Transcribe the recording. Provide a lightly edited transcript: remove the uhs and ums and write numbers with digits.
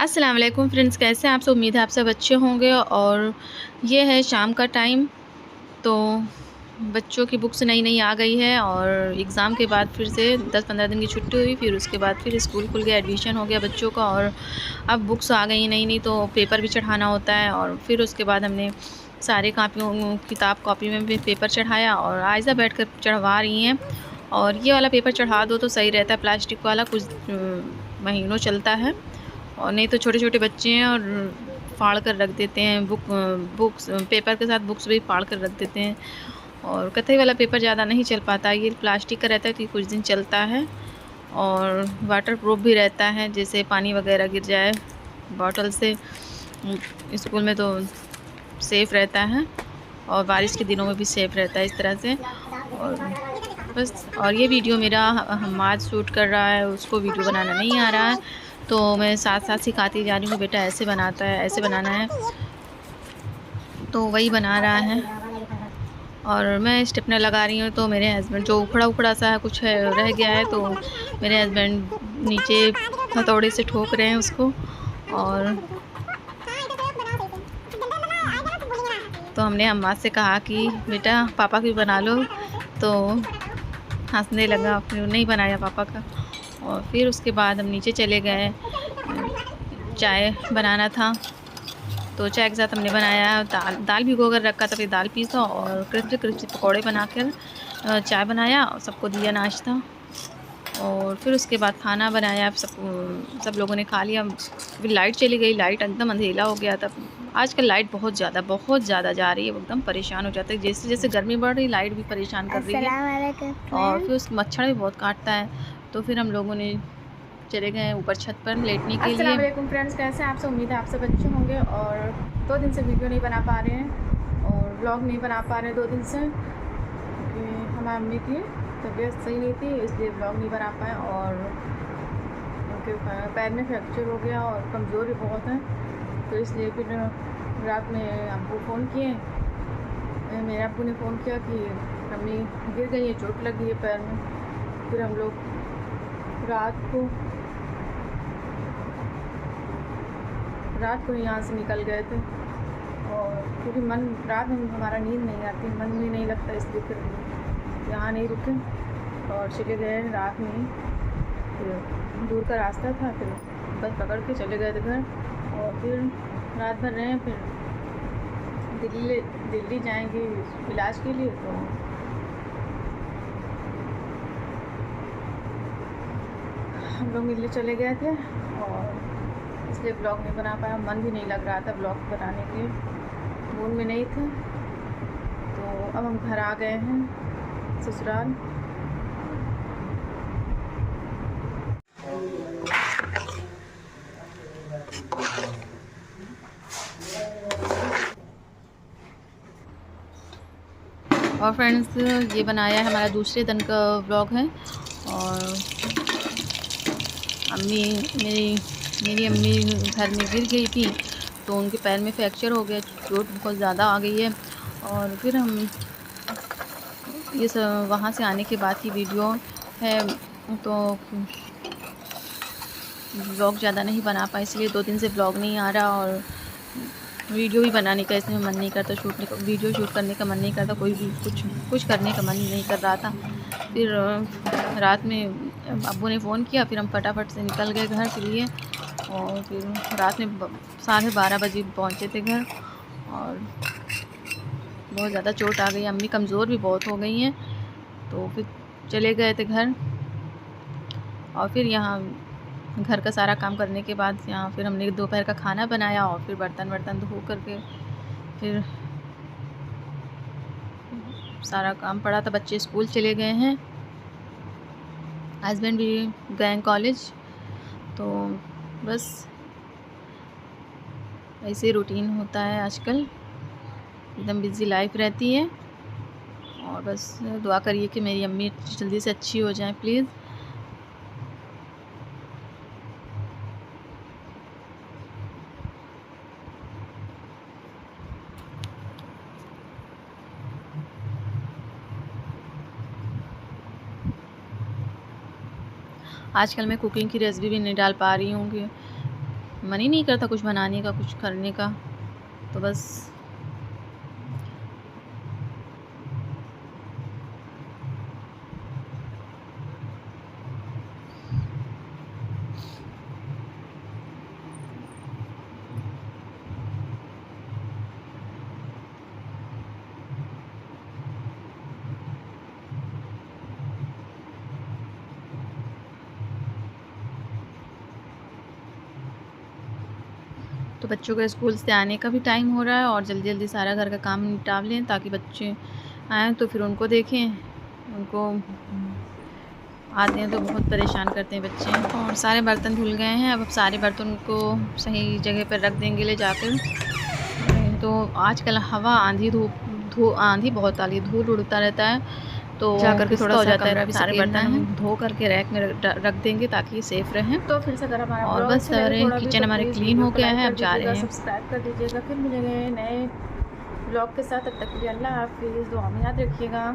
अस्सलाम वालेकुम फ्रेंड्स, कैसे हैं आप सब। उम्मीद है आप सब अच्छे होंगे। और ये है शाम का टाइम, तो बच्चों की बुक्स नई नई आ गई है और एग्ज़ाम के बाद फिर से 10-15 दिन की छुट्टी हुई, फिर उसके बाद फिर स्कूल खुल गया, एडमिशन हो गया बच्चों का और अब बुक्स आ गई नई नई, तो पेपर भी चढ़ाना होता है। और फिर उसके बाद हमने सारे कापियों किताब कॉपी में भी पेपर चढ़ाया और आयशा बैठ कर चढ़वा रही हैं। और ये वाला पेपर चढ़ा दो तो सही रहता है, प्लास्टिक वाला कुछ महीनों चलता है। और नहीं तो छोटे-छोटे बच्चे हैं और फाड़ कर रख देते हैं, बुक्स पेपर के साथ बुक्स भी फाड़ कर रख देते हैं। और कथई वाला पेपर ज़्यादा नहीं चल पाता, ये प्लास्टिक का रहता है तो ये कुछ दिन चलता है और वाटर प्रूफ भी रहता है, जैसे पानी वगैरह गिर जाए बॉटल से स्कूल में तो सेफ़ रहता है और बारिश के दिनों में भी सेफ़ रहता है इस तरह से। और बस, और ये वीडियो मेरा हम्माद शूट कर रहा है, उसको वीडियो बनाना नहीं आ रहा है, तो मैं साथ-साथ सिखाती जा रही हूँ, बेटा ऐसे बनाता है, ऐसे बनाना है, तो वही बना रहा है। और मैं स्टेपनर लगा रही हूँ, तो मेरे हस्बैंड जो उखड़ा-उखड़ा सा कुछ है रह गया है, तो मेरे हस्बैंड नीचे हथौड़े से ठोक रहे हैं उसको। और तो हमने अम्मा से कहा कि बेटा पापा की बना लो, तो हँसने लगा, फिर नहीं बनाया पापा का। और फिर उसके बाद हम नीचे चले गए, चाय बनाना था, तो चाय के साथ हमने बनाया दाल भिगो कर रखा था, फिर दाल पीसा और क्रिस्पी पकौड़े बनाकर चाय बनाया और सबको दिया नाश्ता। और फिर उसके बाद खाना बनाया, सब लोगों ने खा लिया। फिर लाइट चली गई, लाइट एकदम अंधेला हो गया था। आजकल लाइट बहुत ज़्यादा जा रही है, एकदम परेशान हो जाते हैं। जैसे जैसे गर्मी बढ़ रही, लाइट भी परेशान कर रही है और फिर उस मच्छर भी बहुत काटता है। तो फिर हम लोगों ने चले गए ऊपर छत पर लेटने के लिए। अस्सलाम वालेकुम फ्रेंड्स, कैसे हैं आप सब। उम्मीद है आप सब अच्छे होंगे। और 2 दिन से वीडियो नहीं बना पा रहे हैं और व्लॉग नहीं बना पा रहे हैं 2 दिन से, क्योंकि हमारी अम्मी की तबीयत सही नहीं थी, इसलिए व्लॉग नहीं बना पाए। और उनके पैर में फ्रैक्चर हो गया और कमज़ोर भी बहुत हैं, तो इसलिए फिर रात में अब्बू फ़ोन किए, मेरे अब्बू ने फ़ोन किया कि अम्मी गिर गई है, चोट लग गई है पैर में। फिर हम लोग रात को यहाँ से निकल गए थे। और क्योंकि रात में हमारा नींद नहीं आती, मन भी नहीं लगता, इसलिए फिर यहाँ नहीं रुके और चले गए रात में ही। फिर दूर का रास्ता था, फिर बस पकड़ के चले गए थे घर। और फिर रात भर रहे, फिर दिल्ली जाएंगे इलाज के लिए, तो हम लोग दिल्ली चले गए थे और इसलिए ब्लॉग नहीं बना पाया। मन भी नहीं लग रहा था ब्लॉग बनाने के, मूड में नहीं थे। तो अब हम घर आ गए हैं ससुराल। और फ्रेंड्स, ये बनाया है हमारा दूसरे दिन का व्लॉग है। और मेरी अम्मी घर में गिर गई थी, तो उनके पैर में फ्रैक्चर हो गया, चोट बहुत ज़्यादा आ गई है। और फिर हम ये सब वहाँ से आने के बाद की वीडियो है, तो व्लॉग ज़्यादा नहीं बना पाए, इसलिए 2 दिन से व्लॉग नहीं आ रहा। और वीडियो भी बनाने का इसमें मन नहीं करता, वीडियो शूट करने का मन नहीं करता, कोई भी कुछ करने का मन नहीं कर रहा था। फिर रात में अब्बू ने फ़ोन किया, फिर हम फटाफट से निकल गए घर के लिए। और फिर रात में 12:30 बजे पहुँचे थे घर। और बहुत ज़्यादा चोट आ गई, अम्मी कमज़ोर भी बहुत हो गई हैं, तो फिर चले गए थे घर। और फिर यहाँ घर का सारा काम करने के बाद यहाँ फिर हमने दोपहर का खाना बनाया और फिर बर्तन धो करके फिर सारा काम पड़ा था। बच्चे स्कूल चले गए हैं, हस्बैंड भी गए कॉलेज, तो बस ऐसे रूटीन होता है आजकल, एकदम बिज़ी लाइफ रहती है। और बस दुआ करिए कि मेरी अम्मी जल्दी से अच्छी हो जाए प्लीज़। आजकल मैं कुकिंग की रेसिपी भी नहीं डाल पा रही हूँ, मन ही नहीं करता कुछ बनाने का, कुछ करने का, तो बस तो बच्चों के स्कूल से आने का भी टाइम हो रहा है और जल्दी जल्दी सारा घर का काम निपटा लें ताकि बच्चे आएँ तो फिर उनको देखें। उनको आते हैं तो बहुत परेशान करते हैं बच्चे। और सारे बर्तन धुल गए हैं, अब सारे बर्तन को सही जगह पर रख देंगे ले जाकर। तो आजकल हवा, आंधी बहुत आ रही है, धूल उड़ता रहता है, तो जाकर के थोड़ा हो जाता है। सारे बर्तन हम धो करके रैक में रख देंगे ताकि सेफ रहें। तो फिर से अगर हमारा और बस सारे किचन हमारे क्लीन हो गया है, अब जा रहे हैं। सब्सक्राइब कर दीजिएगा। फिर मिलेंगे नए ब्लॉग के साथ, तब तक के लिए अल्लाह हाफिज़, दुआ में याद रखिएगा।